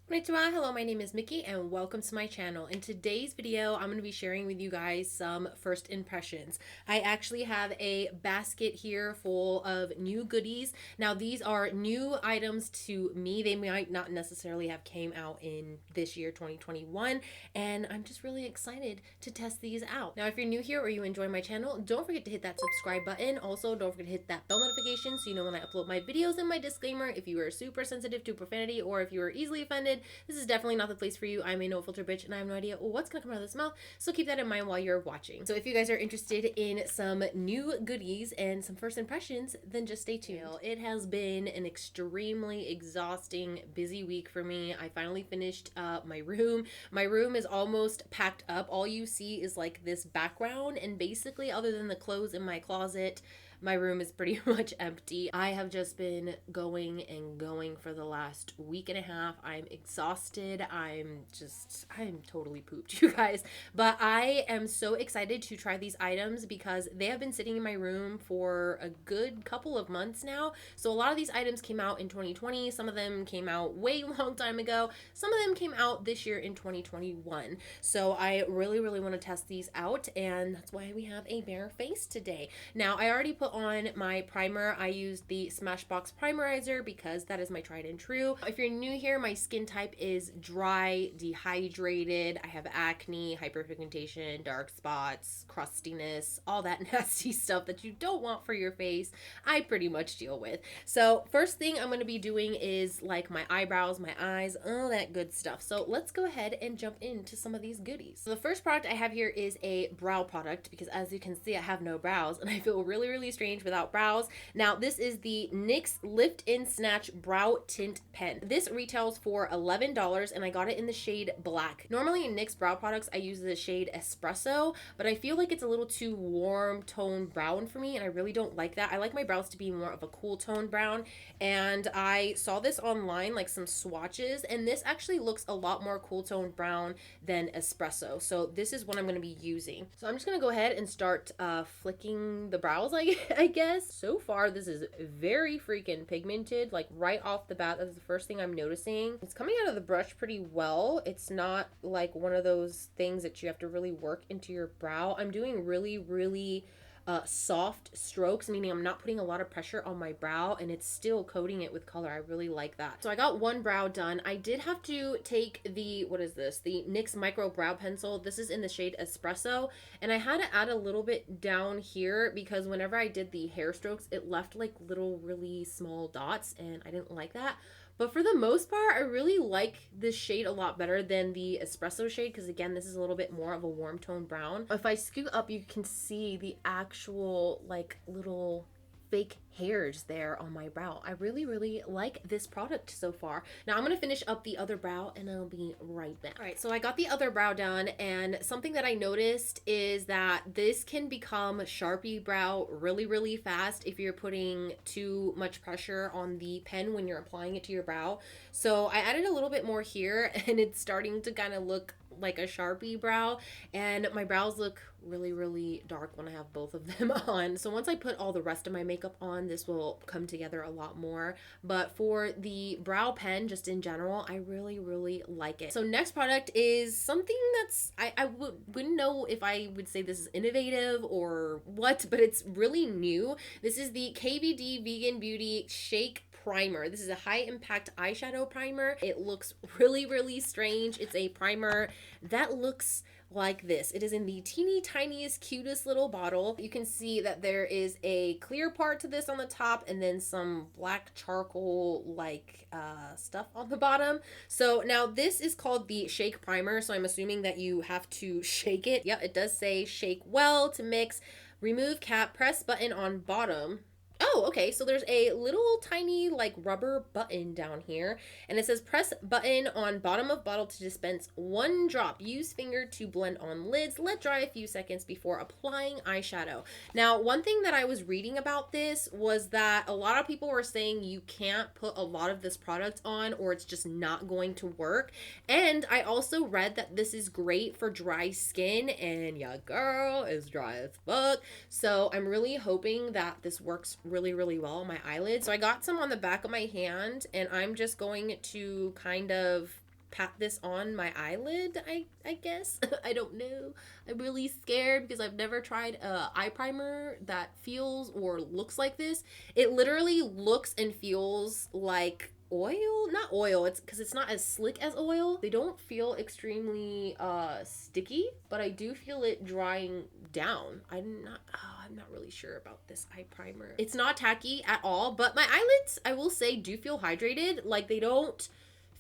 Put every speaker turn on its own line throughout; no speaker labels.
Konnichiwa, hello, my name is Mickey and welcome to my channel. In today's video, I'm going to be sharing with you guys some first impressions. I actually have a basket here full of new goodies. Now these are new items to me. They might not necessarily have came out in this year, 2021, and I'm just really excited to test these out. Now if you're new here or you enjoy my channel, don't forget to hit that subscribe button. Also, don't forget to hit that bell notification so you know when I upload my videos, and my disclaimer: if you are super sensitive to profanity or if you are easily offended, this is definitely not the place for you. I'm a no filter bitch and I have no idea what's gonna come out of this mouth, so keep that in mind while you're watching. So if you guys are interested in some new goodies and some first impressions, then just stay tuned. It has been an extremely exhausting, busy week for me. I finally finished my room. My room is almost packed up. All you see is like this background, and basically other than the clothes in my closet, my room is pretty much empty. I have just been going and going for the last week and a half. I'm exhausted. I'm totally pooped, you guys. But I am so excited to try these items because they have been sitting in my room for a good couple of months now. So a lot of these items came out in 2020. Some of them came out way long time ago. Some of them came out this year in 2021. So I really want to test these out, and that's why we have a bare face today. Now I already put on my primer. I used the Smashbox Primerizer because that is my tried and true. If you're new here, my skin type is dry, dehydrated. I have acne, hyperpigmentation, dark spots, crustiness, all that nasty stuff that you don't want for your face. I pretty much deal with. So first thing I'm going to be doing is like my eyebrows, my eyes, all that good stuff. So let's go ahead and jump into some of these goodies. So the first product I have here is a brow product because as you can see, I have no brows and I feel really strange without brows. Now this is the NYX Lift in Snatch Brow Tint Pen. This retails for $11 and I got it in the shade black. Normally in NYX brow products I use the shade espresso, but I feel like it's a little too warm tone brown for me and I really don't like that. I like my brows to be more of a cool tone brown, and I saw this online, like some swatches, and this actually looks a lot more cool tone brown than espresso. So this is what I'm going to be using. So I'm just going to go ahead and start flicking the brows, I guess. So far this is very freaking pigmented, like right off the bat. That's the first thing I'm noticing. It's coming out of the brush pretty well. It's not like one of those things that you have to really work into your brow. I'm doing really soft strokes, meaning I'm not putting a lot of pressure on my brow and it's still coating it with color. I really like that. So I got one brow done. I did have to take the, what is this? The NYX Micro Brow Pencil. This is in the shade Espresso, and I had to add a little bit down here because whenever I did the hair strokes, it left like little really small dots and I didn't like that. But for the most part, I really like this shade a lot better than the espresso shade because, again, this is a little bit more of a warm tone brown. If I scoot up, you can see the actual, like, little fake hairs there on my brow. I really like this product so far. Now I'm going to finish up the other brow and I'll be right back. All right, so I got the other brow done, and something that I noticed is that this can become Sharpie brow really fast if you're putting too much pressure on the pen when you're applying it to your brow. So I added a little bit more here and it's starting to kind of look like a Sharpie brow, and my brows look really dark when I have both of them on. So once I put all the rest of my makeup on, this will come together a lot more. But for the brow pen, just in general, I really like it. So next product is something that's, I wouldn't know if I would say this is innovative or what, but it's really new. This is the KVD Vegan Beauty Shake Primer. This is a high impact eyeshadow primer. It looks really strange. It's a primer that looks like this. It is in the teeny tiniest cutest little bottle. You can see that there is a clear part to this on the top and then some black charcoal like stuff on the bottom. So now this is called the Shake Primer, so I'm assuming that you have to shake it. Yeah, it does say shake well to mix, remove cap, press button on bottom. Oh, okay, so there's a little tiny like rubber button down here, and it says press button on bottom of bottle to dispense 1 drop. Use finger to blend on lids. Let dry a few seconds before applying eyeshadow. Now, one thing that I was reading about this was that a lot of people were saying you can't put a lot of this product on or it's just not going to work. And I also read that this is great for dry skin, and yeah, girl is dry as fuck. So I'm really hoping that this works really well on my eyelids. So I got some on the back of my hand, and I'm just going to kind of pat this on my eyelid, I guess. I don't know. I'm really scared because I've never tried a eye primer that feels or looks like this. It literally looks and feels like oil. Not oil, it's because it's not as slick as oil. They don't feel extremely sticky, but I do feel it drying down. I'm not really sure about this eye primer. It's not tacky at all, but my eyelids, I will say, do feel hydrated. Like, they don't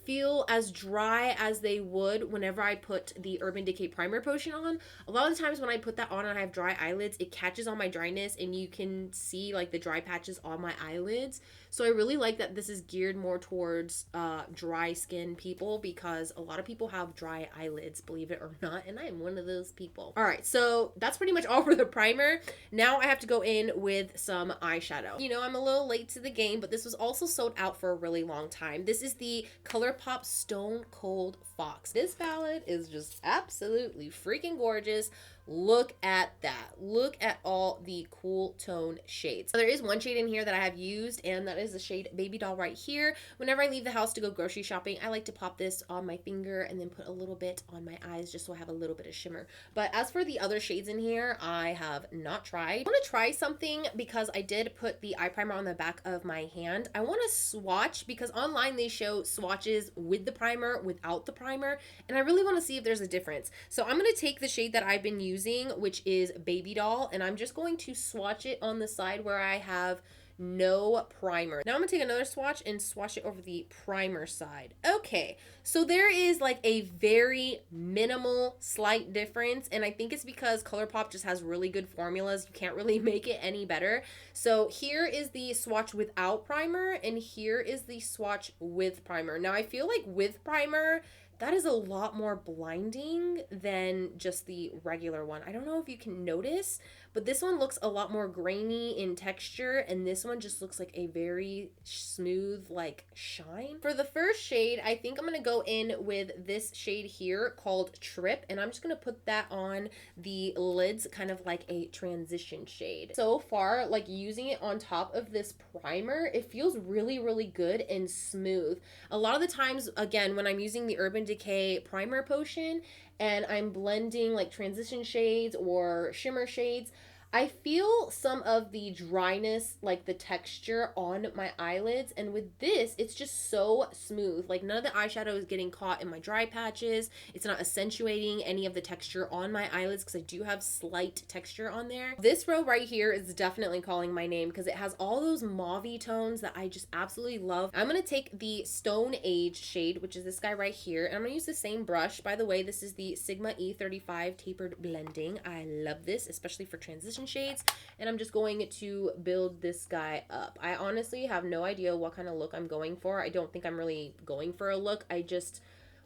feel as dry as they would whenever I put the Urban Decay primer potion on. A lot of the times when I put that on and I have dry eyelids, it catches on my dryness and you can see like the dry patches on my eyelids. So I really like that this is geared more towards dry skin people, because a lot of people have dry eyelids, believe it or not, and I am one of those people. All right, so that's pretty much all for the primer. Now I have to go in with some eyeshadow. You know, I'm a little late to the game, but this was also sold out for a really long time. This is the ColourPop Stone Cold Fox. This palette is just absolutely freaking gorgeous. Look at that. Look at all the cool tone shades. So there is one shade in here that I have used, and that is the shade Baby Doll right here. Whenever I leave the house to go grocery shopping, I like to pop this on my finger and then put a little bit on my eyes just so I have a little bit of shimmer. But as for the other shades in here, I have not tried. I want to try something because I did put the eye primer on the back of my hand. I want to swatch, because online they show swatches with the primer, without the primer, and I really want to see if there's a difference. So I'm going to take the shade that I've been using, which is Baby Doll, and I'm just going to swatch it on the side where I have no primer. Now I'm gonna take another swatch and swatch it over the primer side. Okay, so there is like a very minimal slight difference, and I think it's because ColourPop just has really good formulas. You can't really make it any better. So here is the swatch without primer, and here is the swatch with primer. Now I feel like with primer, that is a lot more blinding than just the regular one. I don't know if you can notice, but this one looks a lot more grainy in texture, and this one just looks like a very smooth like shine. For the first shade, I think I'm gonna go in with this shade here called Trip, and I'm just gonna put that on the lids, kind of like a transition shade. So far, like using it on top of this primer, it feels really, really good and smooth. A lot of the times, again, when I'm using the Urban Decay primer potion and I'm blending like transition shades or shimmer shades, I feel some of the dryness, like the texture on my eyelids, and with this, it's just so smooth. Like none of the eyeshadow is getting caught in my dry patches. It's not accentuating any of the texture on my eyelids because I do have slight texture on there. This row right here is definitely calling my name because it has all those mauve-y tones that I just absolutely love. I'm going to take the Stone Age shade, which is this guy right here, and I'm going to use the same brush. By the way, this is the Sigma E35 Tapered Blending. I love this, especially for transition shades, and I'm just going to build this guy up. I honestly have no idea what kind of look I'm going for. I don't think I'm really going for a look. I just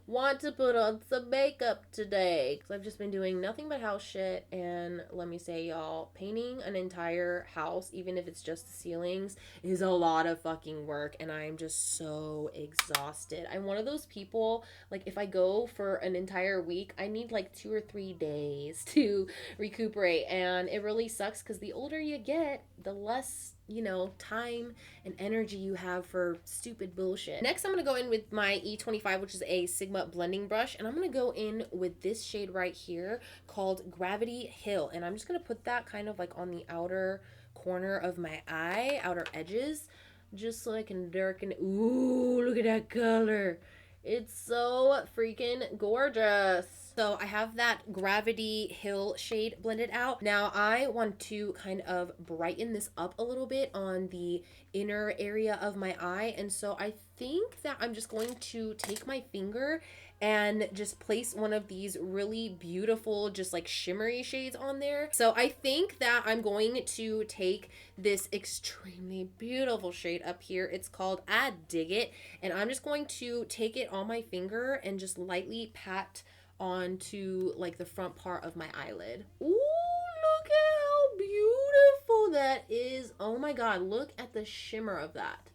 want to put on some makeup today because I've just been doing nothing but house shit, and let me say, y'all, painting an entire house, even if it's just the ceilings, is a lot of fucking work, and I'm just so exhausted. I'm one of those people, like, if I go for an entire week, I need like 2 or 3 days to recuperate, and it really sucks because the older you get, the less, you know, time and energy you have for stupid bullshit. Next, I'm gonna go in with my E25, which is a Sigma blending brush, and I'm gonna go in with this shade right here called Gravity Hill, and I'm just gonna put that kind of like on the outer corner of my eye, outer edges, just so I can darken. Ooh, look at that color. It's so freaking gorgeous. So I have that Gravity Hill shade blended out. Now I want to kind of brighten this up a little bit on the inner area of my eye. And so I think that I'm just going to take my finger and just place one of these really beautiful, just like shimmery shades on there. So I think that I'm going to take this extremely beautiful shade up here. It's called I Dig It. And I'm just going to take it on my finger and just lightly pat onto like the front part of my eyelid. Ooh, look at how beautiful that is. Oh my god, look at the shimmer of that.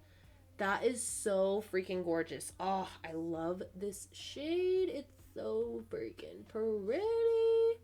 That is so freaking gorgeous. Oh, I love this shade. It's so freaking pretty.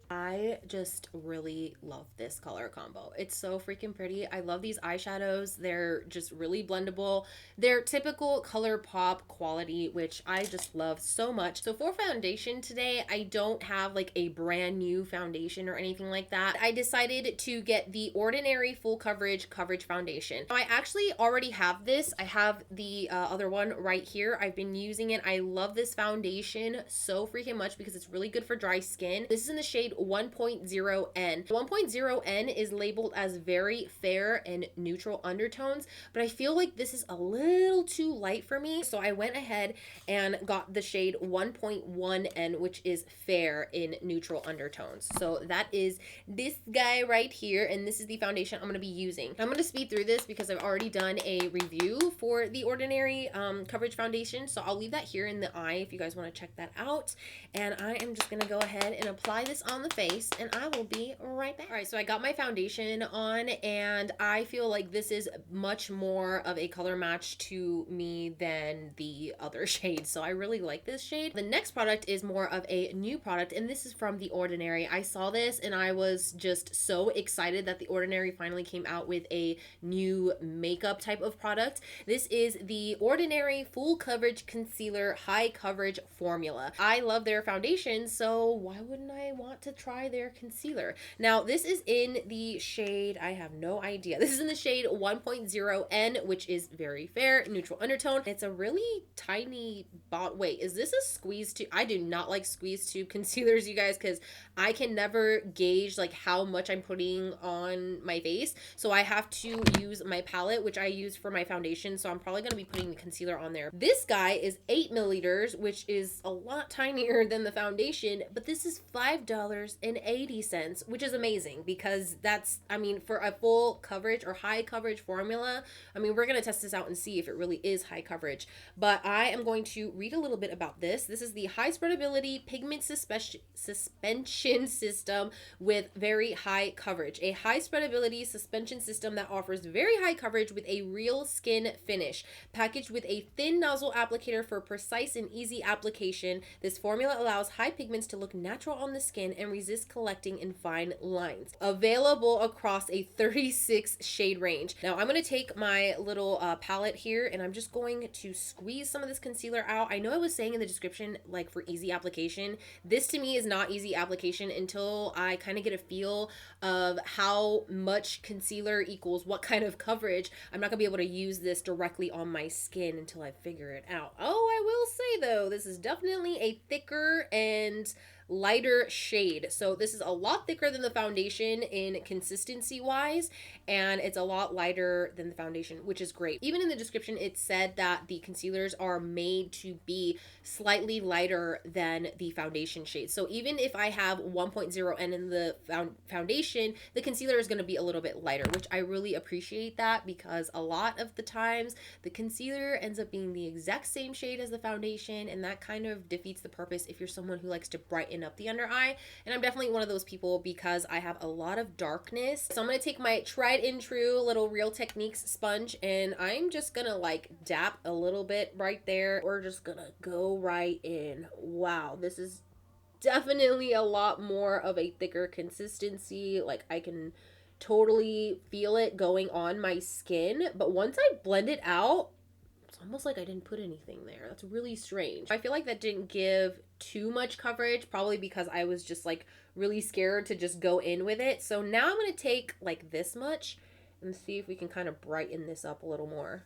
I just really love this color combo. It's so freaking pretty. I love these eyeshadows. They're just really blendable. They're typical ColourPop quality, which I just love so much. So for foundation today, I don't have like a brand new foundation or anything like that. I decided to get the Ordinary Full Coverage Foundation. Now, I actually already have this. I have the other one right here. I've been using it. I love this foundation so freaking much because it's really good for dry skin. This is in the shade 1.0N. 1.0N is labeled as very fair and neutral undertones, but I feel like this is a little too light for me. So I went ahead and got the shade 1.1N, which is fair in neutral undertones. So that is this guy right here, and this is the foundation I'm going to be using. I'm going to speed through this because I've already done a review for the Ordinary Coverage Foundation, so I'll leave that here in the eye if you guys want to check that out. And I am just going to go ahead and apply this on the face, and I will be right back. All right, so I got my foundation on, and I feel like this is much more of a color match to me than the other shades, so I really like this shade. The next product is more of a new product, and this is from The Ordinary. I saw this and I was just so excited that The Ordinary finally came out with a new makeup type of product. This is the Ordinary Full Coverage Concealer High Coverage Formula. I love their foundation, so why wouldn't I want to try their concealer? Now, this is in the shade, I have no idea. This is in the shade 1.0N, which is very fair, neutral undertone. It's a really tiny bot. Wait, is this a squeeze tube? I do not like squeeze tube concealers, you guys, because I can never gauge like how much I'm putting on my face. So I have to use my palette, which I use for my foundation. So I'm probably going to be putting the concealer on there. This guy is 8 milliliters, which is a lot tinier than the foundation, but this is $5.80, which is amazing because that's, I mean, for a full coverage or high coverage formula, I mean, we're going to test this out and see if it really is high coverage, but I am going to read a little bit about this. This is the high spreadability pigment suspension system with very high coverage. A high spreadability suspension system that offers very high coverage with a real skin finish. Packaged with a thin nozzle applicator for precise and easy application, this formula allows high pigments to look natural on the skin and resist collecting in fine lines. Available across a 36 shade range. Now I'm going to take my little palette here and I'm just going to squeeze some of this concealer out. I know I was saying in the description like for easy application. This to me is not easy application until I kind of get a feel of how much concealer equals what kind of coverage. I'm not gonna be able to use this directly on my skin until I figure it out. Oh, I will say though, this is definitely a thicker and lighter shade. So this is a lot thicker than the foundation in consistency wise, and it's a lot lighter than the foundation, which is great. Even in the description, it said that the concealers are made to be slightly lighter than the foundation shade. So even if I have 1.0N in the foundation, the concealer is going to be a little bit lighter, which I really appreciate that because a lot of the times the concealer ends up being the exact same shade as the foundation, and that kind of defeats the purpose if you're someone who likes to brighten up the under eye. And I'm definitely one of those people because I have a lot of darkness. So I'm going to take my tried and true little Real Techniques sponge and I'm just going to like dap a little bit right there. We're just going to go right in. Wow, this is definitely a lot more of a thicker consistency. Like I can totally feel it going on my skin, but once I blend it out, it's almost like I didn't put anything there. That's really strange. I feel like that didn't give too much coverage, probably because I was just like really scared to just go in with it. So now I'm going to take like this much and see if we can kind of brighten this up a little more.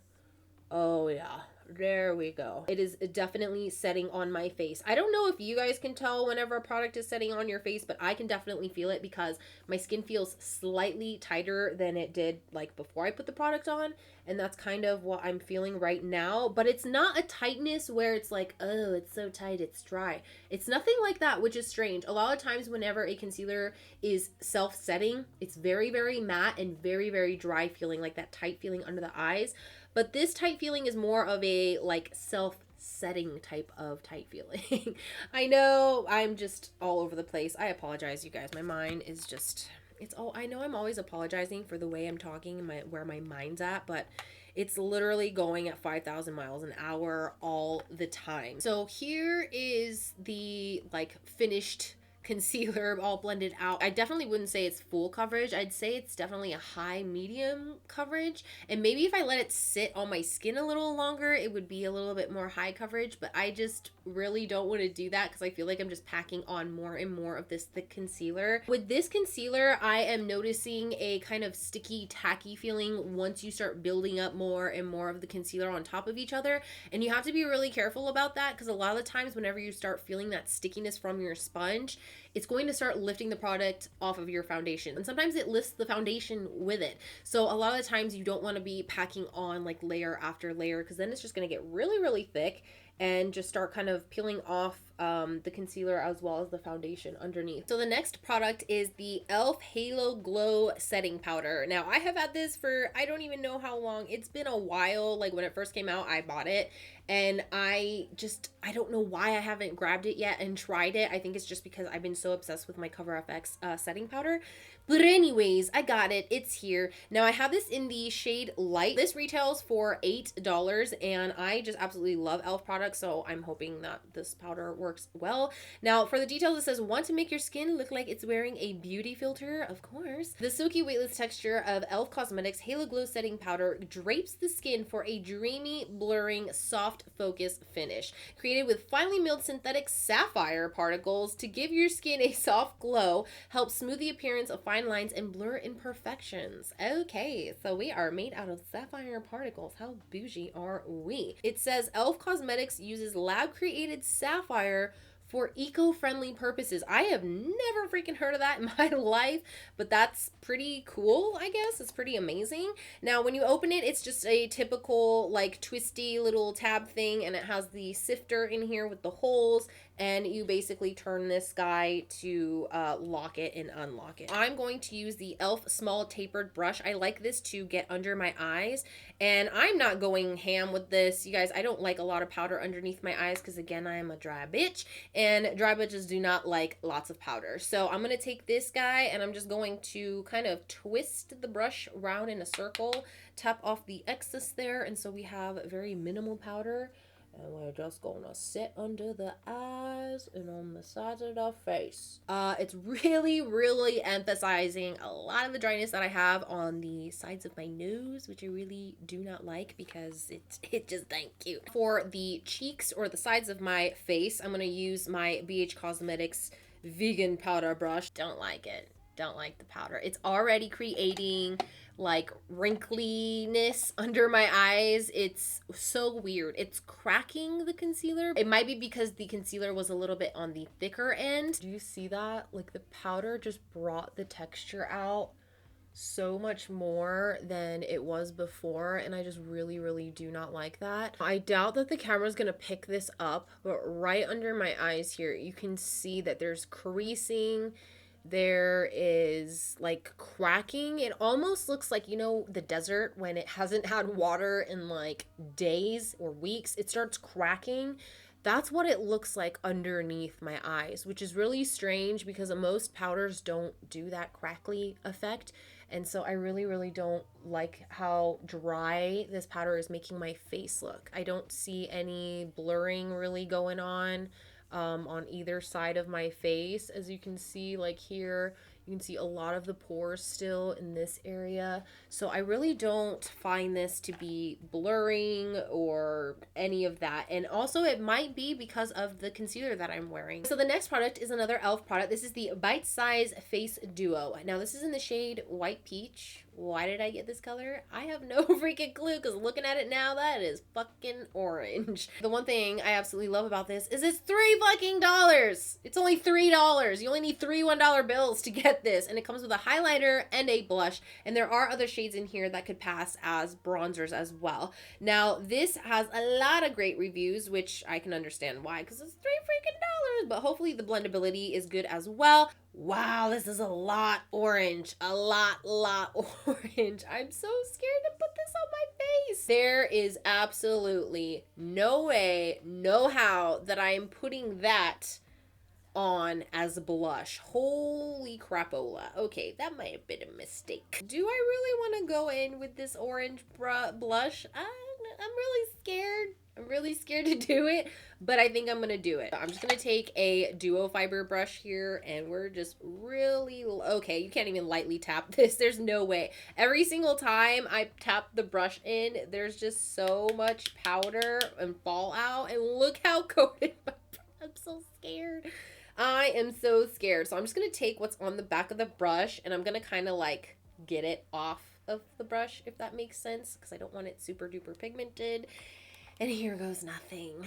Oh yeah, there we go. It is definitely setting on my face. I don't know if you guys can tell whenever a product is setting on your face, but I can definitely feel it because my skin feels slightly tighter than it did like before I put the product on. And that's kind of what I'm feeling right now. But it's not a tightness where it's like, oh, it's so tight, it's dry. It's nothing like that, which is strange. A lot of times whenever a concealer is self-setting, it's very, very matte and very, very dry feeling, like that tight feeling under the eyes. But this tight feeling is more of a like self-setting type of tight feeling. I know I'm just all over the place. I apologize, you guys. My mind is just it's all, I know I'm always apologizing for the way I'm talking and where my mind's at, but it's literally going at 5,000 miles an hour all the time. So here is the like finished concealer all blended out. I definitely wouldn't say it's full coverage. I'd say it's definitely a high medium coverage, and maybe if I let it sit on my skin a little longer it would be a little bit more high coverage, but I just really don't want to do that because I feel like I'm just packing on more and more of this thick concealer. With this concealer I am noticing a kind of sticky tacky feeling once you start building up more and more of the concealer on top of each other, and you have to be really careful about that because a lot of the times whenever you start feeling that stickiness from your sponge, it's going to start lifting the product off of your foundation, and sometimes it lifts the foundation with it. So a lot of the times you don't want to be packing on like layer after layer because then it's just going to get really thick and just start kind of peeling off the concealer as well as the foundation underneath. So the next product is the e.l.f. Halo Glow Setting Powder. Now I have had this for I don't even know how long. It's been a while. Like when it first came out I bought it, and I don't know why I haven't grabbed it yet and tried it. I think it's just because I've been so obsessed with my Cover FX setting powder. But anyways, I got it. It's here. Now I have this in the shade Light. This retails for $8 and I just absolutely love e.l.f. products, so I'm hoping that this powder works well. Now for the details it says, want to make your skin look like it's wearing a beauty filter? Of course. The silky weightless texture of e.l.f. Cosmetics Halo Glow Setting Powder drapes the skin for a dreamy, blurring, soft focus finish. Created with finely milled synthetic sapphire particles to give your skin a soft glow, help smooth the appearance of fine lines and blur imperfections. Okay, so we are made out of sapphire particles. How bougie are we? It says e.l.f. Cosmetics uses lab created sapphire for eco-friendly purposes. I have never freaking heard of that in my life, but that's pretty cool, I guess. It's pretty amazing. Now, when you open it, it's just a typical like twisty little tab thing, and it has the sifter in here with the holes, and you basically turn this guy to lock it and unlock it. I'm going to use the e.l.f. small tapered brush. I like this to get under my eyes, and I'm not going ham with this. You guys, I don't like a lot of powder underneath my eyes because again, I am a dry bitch, and dry bitches do not like lots of powder. So I'm going to take this guy and I'm just going to kind of twist the brush around in a circle, tap off the excess there, and so we have very minimal powder. And we're just gonna sit under the eyes and on the sides of the face. It's really emphasizing a lot of the dryness that I have on the sides of my nose, which I really do not like because it just ain't cute. For the cheeks or the sides of my face, I'm gonna use my BH Cosmetics vegan powder brush. Don't like it. Don't like the powder. It's already creating like wrinkliness under my eyes. It's so weird. It's cracking the concealer. It might be because the concealer was a little bit on the thicker end. Do you see that? Like the powder just brought the texture out so much more than it was before, and I just really do not like that. I doubt that the camera's gonna pick this up, but right under my eyes here you can see that there's creasing. There is like cracking. It almost looks like, you know, the desert when it hasn't had water in like days or weeks, it starts cracking. That's what it looks like underneath my eyes, which is really strange because most powders don't do that crackly effect. And so I really don't like how dry this powder is making my face look. I don't see any blurring really going on either side of my face. As you can see, like here, you can see a lot of the pores still in this area. So I really don't find this to be blurring or any of that. And also it might be because of the concealer that I'm wearing. So the next product is another e.l.f. product. This is the Bite Size Face Duo. Now this is in the shade White Peach. Why did I get this color? I have no freaking clue because looking at it now, that is fucking orange. The one thing I absolutely love about this is it's $3 fucking. It's only $3. You only need three $1 bills to get this, and it comes with a highlighter and a blush, and there are other shades in here that could pass as bronzers as well. Now this has a lot of great reviews, which I can understand why, because it's $3 freaking, but hopefully the blendability is good as well. Wow, this is a lot orange. A lot orange. I'm so scared to put this on my face. There is absolutely no way, no how that I am putting that on as a blush. Holy crapola. Okay, that might have been a mistake. Do I really want to go in with this orange blush? I'm really scared. I'm really scared to do it, but I think I'm gonna do it. I'm just gonna take a duo fiber brush here, and we're just really, okay, you can't even lightly tap this. There's no way. Every single time I tap the brush in, there's just so much powder and fallout, and look how coated my brush. I'm so scared. I am so scared. So I'm just gonna take what's on the back of the brush, and I'm gonna kind of like get it off of the brush, if that makes sense, because I don't want it super duper pigmented. And here goes nothing.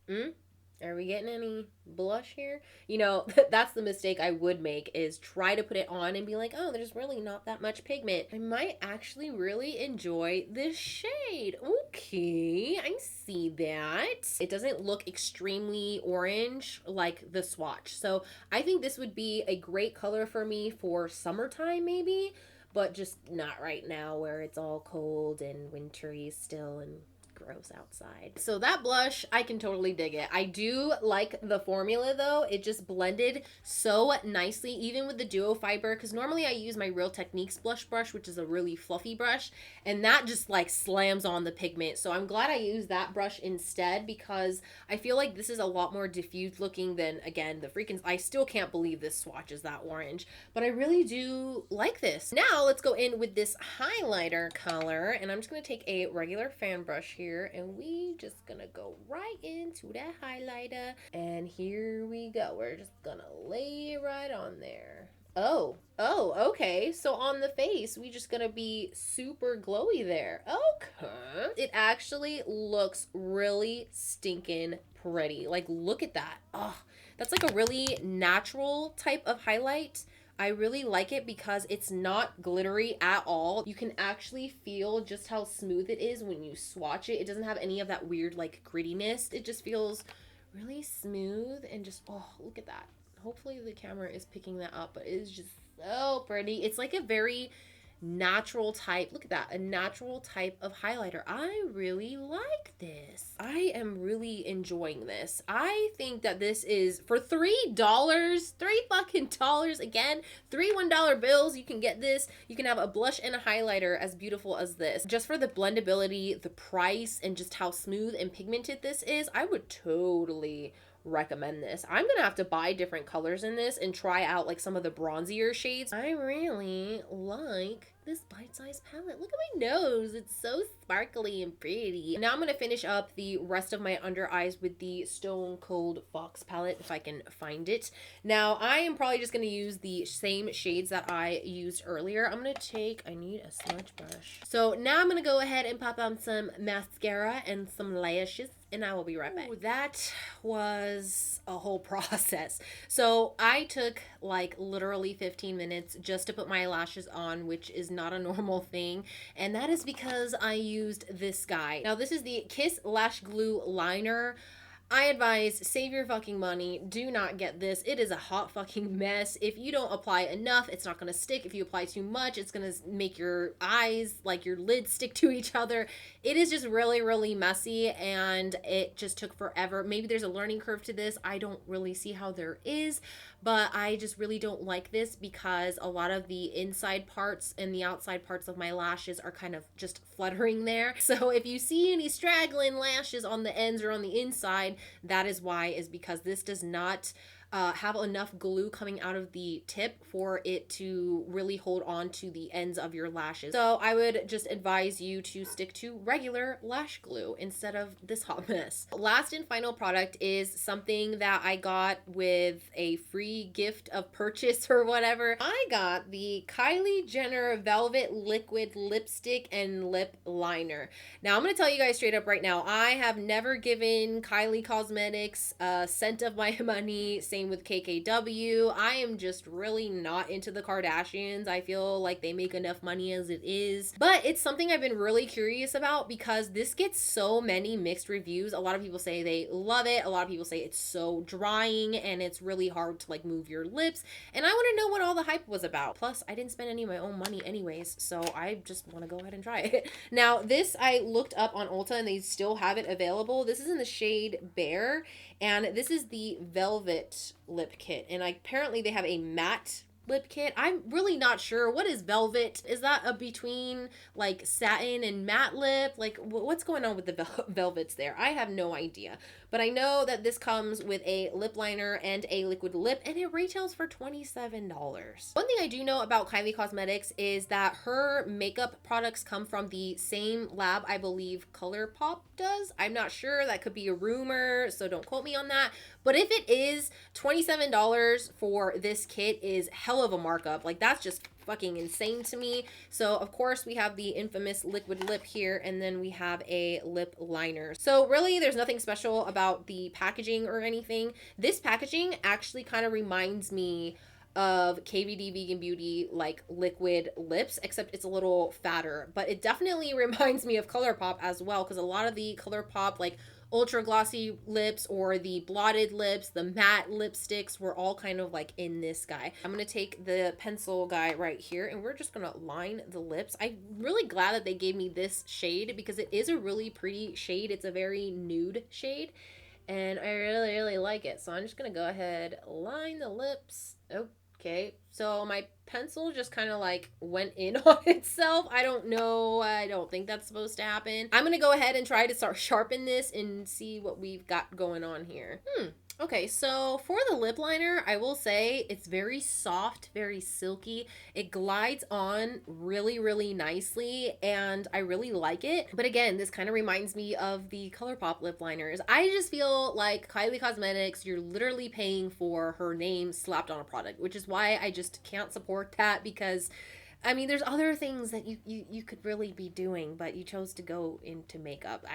Are we getting any blush here? You know, that's the mistake I would make, is try to put it on and be like, oh, there's really not that much pigment. I might actually really enjoy this shade. Okay, I see that. It doesn't look extremely orange like the swatch. So I think this would be a great color for me for summertime maybe, but just not right now where it's all cold and wintry still and gross outside. So that blush, I can totally dig it. I do like the formula though. It just blended so nicely, even with the duo fiber, because normally I use my Real Techniques blush brush, which is a really fluffy brush, and that just like slams on the pigment. So I'm glad I used that brush instead, because I feel like this is a lot more diffused looking than, again, the freaking, I still can't believe this swatch is that orange, but I really do like this. Now let's go in with this highlighter color, and I'm just going to take a regular fan brush here, and we just gonna go right into that highlighter, and here we go. We're just gonna lay it right on there. Oh, okay. So on the face, we just gonna be super glowy there. Okay. It actually looks really stinking pretty. Like, look at that. Oh, that's like a really natural type of highlight. I really like it because it's not glittery at all. You can actually feel just how smooth it is when you swatch it. It doesn't have any of that weird like grittiness. It just feels really smooth and just, oh, look at that. Hopefully the camera is picking that up, but it is just so pretty. It's like a very natural type, look at that, a natural type of highlighter. I really like this. I am really enjoying this. I think that this is for $3, $3 again, 3 $1 bills. You can get this. You can have a blush and a highlighter as beautiful as this. Just for the blendability, the price, and just how smooth and pigmented this is, I would totally recommend this. I'm gonna have to buy different colors in this and try out like some of the bronzier shades. I really like this bite-sized palette. Look at my nose. It's so sparkly and pretty. Now I'm gonna finish up the rest of my under eyes with the Stone Cold Fox palette, if I can find it. Now I am probably just gonna use the same shades that I used earlier. I'm gonna take, I need a smudge brush. So now I'm gonna go ahead and pop on some mascara and some lashes, and I will be right back. Ooh, that was a whole process. So I took like literally 15 minutes just to put my lashes on, which is not a normal thing, and that is because I used this guy. Now this is the Kiss Lash Glue Liner. I advise, save your fucking money. Do not get this. It is a hot fucking mess. If you don't apply enough, it's not going to stick. If you apply too much, it's going to make your eyes, like your lids, stick to each other. It is just really, really messy, and it just took forever. Maybe there's a learning curve to this. I don't really see how there is, but I just really don't like this because a lot of the inside parts and the outside parts of my lashes are kind of just fluttering there. So if you see any straggling lashes on the ends or on the inside, that is why, is because this does not have enough glue coming out of the tip for it to really hold on to the ends of your lashes. So I would just advise you to stick to regular lash glue instead of this hot mess. Last and final product is something that I got with a free gift of purchase or whatever. I got the Kylie Jenner Velvet Liquid Lipstick and Lip Liner. Now I'm going to tell you guys straight up right now, I have never given Kylie Cosmetics a cent of my money. Same same with KKW. I am just really not into the Kardashians. I feel like they make enough money as it is. But it's something I've been really curious about because this gets so many mixed reviews. A lot of people say they love it. A lot of people say it's so drying and it's really hard to like move your lips. And I want to know what all the hype was about. Plus, I didn't spend any of my own money anyways, so I just want to go ahead and try it. Now, this I looked up on Ulta and they still have it available. This is in the shade Bare, and this is the Velvet Lip Kit. And apparently they have a matte lip kit. I'm really not sure. What is velvet? Is that a between like satin and matte lip? Like what's going on with the velvets there? I have no idea. But I know that this comes with a lip liner and a liquid lip, and it retails for $27. One thing I do know about Kylie Cosmetics is that her makeup products come from the same lab I believe ColourPop does. I'm not sure. That could be a rumor, so don't quote me on that. But if it is, $27 for this kit is hell of a markup. Like, that's just fucking insane to me. So of course we have the infamous liquid lip here, and then we have a lip liner. So really there's nothing special about the packaging or anything. This packaging actually kind of reminds me of KVD Vegan Beauty like liquid lips, except it's a little fatter. But it definitely reminds me of ColourPop as well, because a lot of the ColourPop like ultra glossy lips or the blotted lips, the matte lipsticks were all kind of like in this guy. I'm gonna take the pencil guy right here and we're just gonna line the lips. I'm really glad that they gave me this shade because it is a really pretty shade. It's a very nude shade and I really like it. So I'm just gonna go ahead, line the lips. Okay, so my pencil just kind of like went in on itself. I don't know. I don't think that's supposed to happen. I'm gonna go ahead and try to start sharpen this and see what we've got going on here. Okay, so for the lip liner, I will say it's very soft, very silky. It glides on really nicely and I really like it. But again, this kind of reminds me of the ColourPop lip liners. I just feel like Kylie Cosmetics, you're literally paying for her name slapped on a product, which is why I just can't support that because I mean, there's other things that you could really be doing, but you chose to go into makeup.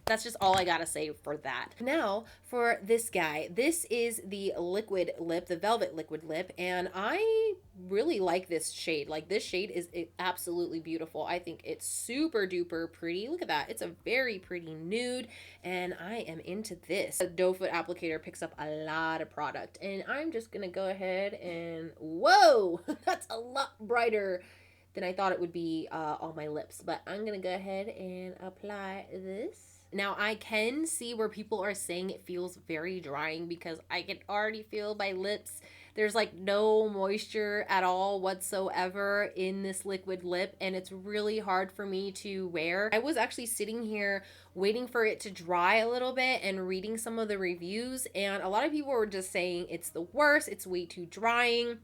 That's just all I gotta say for that. Now, for this guy, this is the liquid lip, the velvet liquid lip, and I really like this shade. Like, this shade is absolutely beautiful. I think it's super duper pretty. Look at that. It's a very pretty nude, and I am into this. The doe foot applicator picks up a lot of product, and I'm just gonna go ahead and, whoa, that's a lot brighter than I thought it would be on my lips. But I'm gonna go ahead and apply this. Now I can see where people are saying it feels very drying because I can already feel my lips. There's like no moisture at all whatsoever in this liquid lip, and it's really hard for me to wear. I was actually sitting here waiting for it to dry a little bit and reading some of the reviews, and a lot of people were just saying it's the worst, it's way too drying.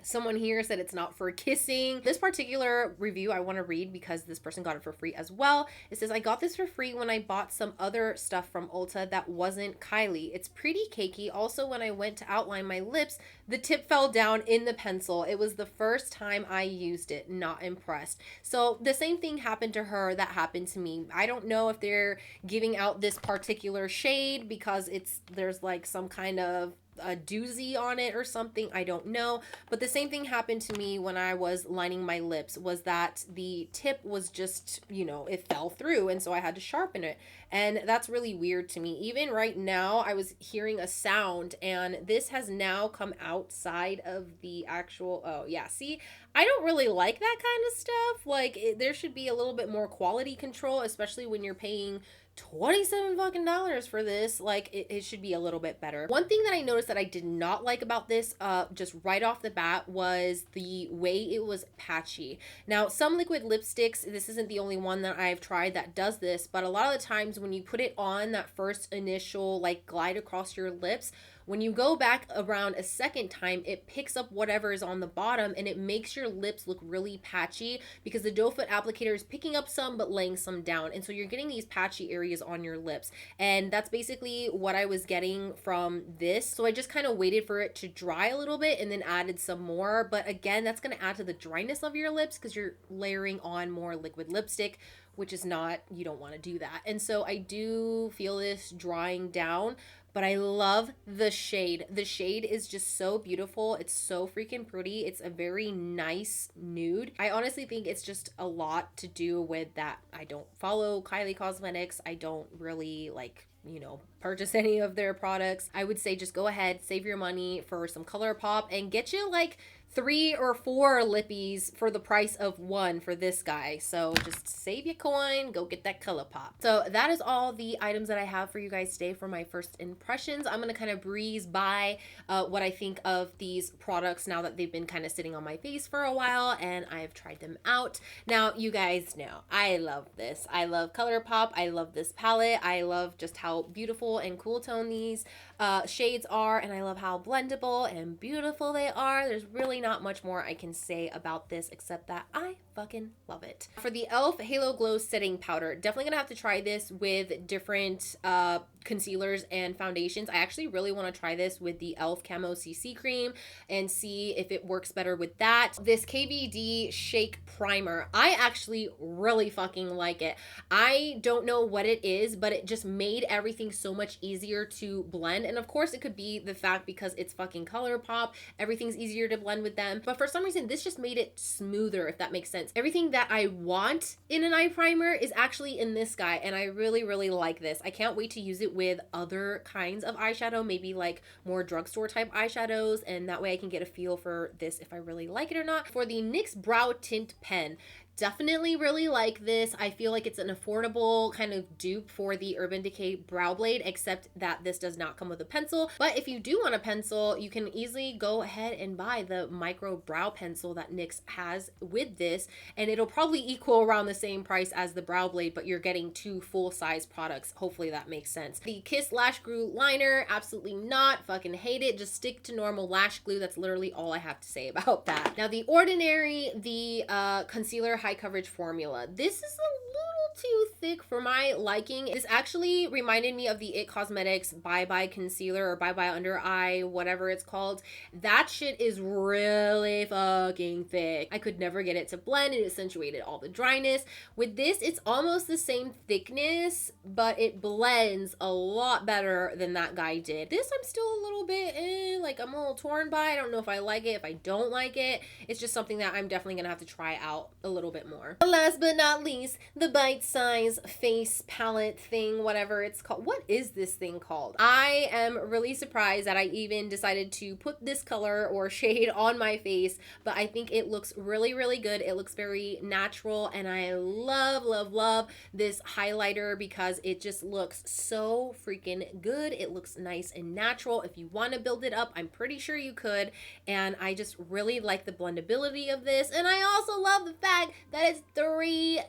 Someone here said it's not for kissing. This particular review I want to read because this person got it for free as well. It says, I got this for free when I bought some other stuff from Ulta that wasn't Kylie. It's pretty cakey. Also, when I went to outline my lips, the tip fell down in the pencil. It was the first time I used it. Not impressed. So the same thing happened to her that happened to me. I don't know if they're giving out this particular shade because there's like some kind of a doozy on it or something. I don't know, but the same thing happened to me when I was lining my lips, was that the tip was just, you know, it fell through, and so I had to sharpen it, and that's really weird to me. Even right now I was hearing a sound, and this has now come outside of the actual, oh yeah, see, I don't really like that kind of stuff. Like, there should be a little bit more quality control, especially when you're paying $27 fucking dollars for this. Like, it should be a little bit better. One thing that I noticed that I did not like about this just right off the bat was the way it was patchy. Now, some liquid lipsticks, this isn't the only one that I've tried that does this, but a lot of the times when you put it on that first initial like glide across your lips, when you go back around a second time, it picks up whatever is on the bottom and it makes your lips look really patchy because the doe foot applicator is picking up some but laying some down. And so you're getting these patchy areas on your lips. And that's basically what I was getting from this. So I just kind of waited for it to dry a little bit and then added some more. But again, that's going to add to the dryness of your lips because you're layering on more liquid lipstick, which is not, you don't want to do that. And so I do feel this drying down, but I love the shade. The shade is just so beautiful. It's so freaking pretty. It's a very nice nude. I honestly think it's just a lot to do with that I don't follow Kylie Cosmetics. I don't really like, you know, purchase any of their products. I would say just go ahead, save your money for some ColourPop and get you like 3 or 4 lippies for the price of 1 for this guy. So just save your coin, go get that ColourPop. So that is all the items that I have for you guys today for my first impressions. I'm gonna kind of breeze by what I think of these products now that they've been kind of sitting on my face for a while and I've tried them out. Now you guys know I love this. I love ColourPop. I love this palette. I love just how beautiful and cool tone these shades are, and I love how blendable and beautiful they are. There's really not much more I can say about this except that I fucking love it. For the e.l.f. Halo Glow Setting Powder, definitely gonna have to try this with different concealers and foundations. I actually really want to try this with the e.l.f. Camo CC Cream and see if it works better with that. This KVD Shake Primer, I actually really fucking like it. I don't know what it is, but it just made everything so much easier to blend. And of course it could be the fact because it's fucking ColourPop, everything's easier to blend with them. But for some reason, this just made it smoother, if that makes sense. Everything that I want in an eye primer is actually in this guy, and I really, really like this. I can't wait to use it with other kinds of eyeshadow, maybe like more drugstore type eyeshadows, and that way I can get a feel for this if I really like it or not. For the NYX Brow Tint Pen, definitely really like this. I feel like it's an affordable kind of dupe for the Urban Decay Brow Blade, except that this does not come with a pencil. But if you do want a pencil, you can easily go ahead and buy the micro brow pencil that NYX has with this, and it'll probably equal around the same price as the Brow Blade, but you're getting 2 full-size products. Hopefully that makes sense. The Kiss Lash Glue Liner, absolutely not. Fucking hate it. Just stick to normal lash glue. That's literally all I have to say about that. Now, the Ordinary, the Concealer High Coverage Formula. This is a little too thick for my liking. This actually reminded me of the IT Cosmetics Bye Bye Concealer or Bye Bye Under Eye, whatever it's called. That shit is really fucking thick. I could never get it to blend. It accentuated all the dryness. With this, it's almost the same thickness, but it blends a lot better than that guy did. This I'm still a little bit, like I'm a little torn by. I don't know if I like it, if I don't like it. It's just something that I'm definitely gonna have to try out a little bit more. Last but not least, the Bite Size Face Palette thing, whatever it's called. What is this thing called? I am really surprised that I even decided to put this color or shade on my face, but I think it looks really, really good. It looks very natural, and I love, love, love this highlighter because it just looks so freaking good. It looks nice and natural. If you want to build it up, I'm pretty sure you could, and I just really like the blendability of this, and I also love the fact that it's $3.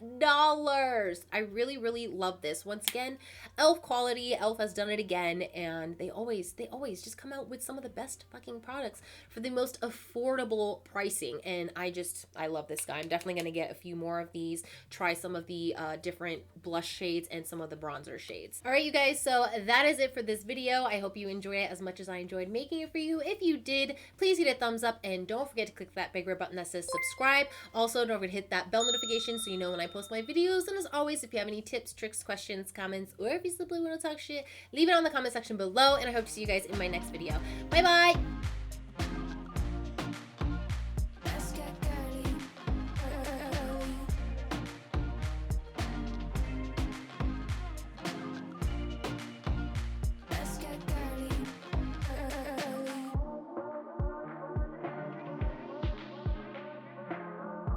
I really, really love this. Once again, e.l.f. quality. e.l.f. has done it again, and they always just come out with some of the best fucking products for the most affordable pricing, and I love this guy. I'm definitely gonna get a few more of these, try some of the different blush shades and some of the bronzer shades. All right, you guys, so that is it for this video. I hope you enjoyed it as much as I enjoyed making it for you. If you did, please hit a thumbs up, and don't forget to click that big red button that says subscribe. Also, don't forget to hit that bell notification so you know when I post my videos. And as always, if you have any tips, tricks, questions, comments, or if you simply want to talk shit, leave it on the comment section below, and I hope to see you guys in my next video. Bye bye.